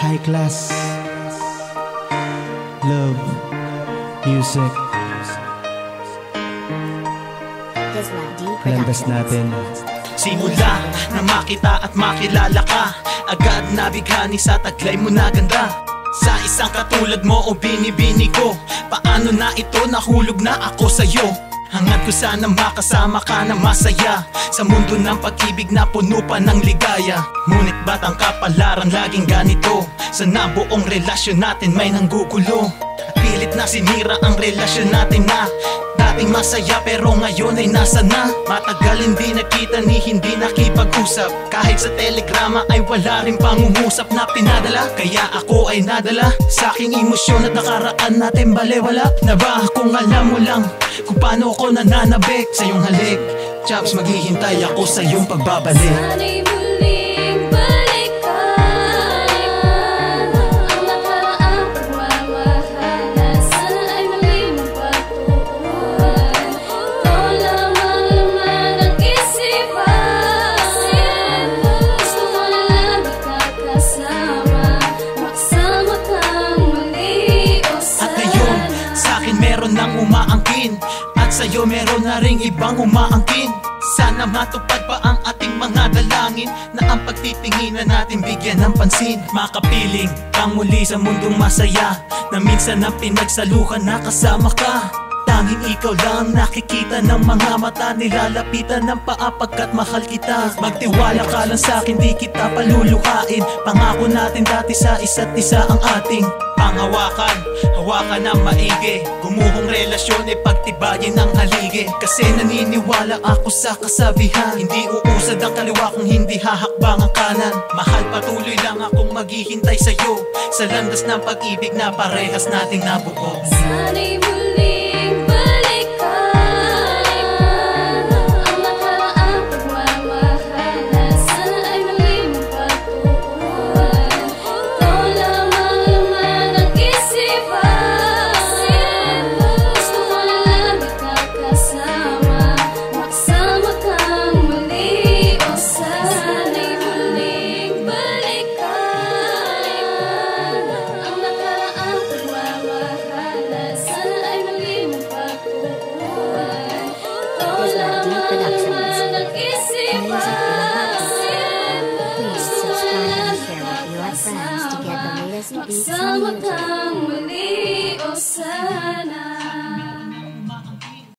High class love music. Landas natin. Simula na makita at makilala ka, agad nabighani sa taglay mo na ganda. Sa isang katulad mo o binibini ko, paano na ito nahulog na ako sa'yo. Hangad ko sana makasama ka na masaya sa mundo ng pag-ibig na puno pa ng ligaya. Ngunit ba't ang kapalaran laging ganito? Sa nabuong relasyon natin may nanggugulo. Pilit na sinira ang relasyon natin na dating masaya pero ngayon ay nasa na. Matagal hindi nakita ni hindi nakipag-usap, kahit sa telegrama ay wala rin pangungusap na pinadala. Kaya ako ay nadala sa aking emosyon at nakaraan natin balewala. Na ba kung alam mo lang kung paano ako nananabik sa iyong halik? Chops, maghihintay ako sa iyong pagbabalik. Sana'y muling balikan ang nakaraang pagmamahala. Sana ay muling magpatuon. Ito lamang laman ng isipan. Gusto ko na lang ikakasama, maksama kang muli o sana. At ngayon, sa'kin meron nang umaangkin, at sa'yo meron na ring ibang umaangkin. Sana matupad pa ang ating mga dalangin, na ang pagtitinginan natin bigyan ng pansin. Makapiling kang muli sa mundong masaya, na minsan ang pinagsaluhan na kasama ka. Tanging ikaw lang nakikita ng mga mata, nilalapitan ng paa pagkat mahal kita. Magtiwala ka lang sa'kin, di kita palulukain. Pangako natin dati sa isa't isa ang ating panghawakan, hawakan ng maigi. Gumuhong relasyon ay pagtibayin ng haligi. Kasi naniniwala ako sa kasabihan, hindi uusad ang kaliwa kung hindi hahakbang ang kanan. Mahal, patuloy lang akong maghihintay sa'yo sa landas ng pag-ibig na parehas nating nabuo. Sana'y muling balikan ang nakaraang pagmamahala. Sana ay muling magpatuon. Ito lamang laman ng isipan. Gusto ko na lang ikakasama, maksama kang muli o sana'y muling balikan ang nakaraang pagmamahala. Sana ay muling magpatuon. Ito lamang laman ng isipan. Gusto ko na lang ikakasama, maksama kang muli o sana.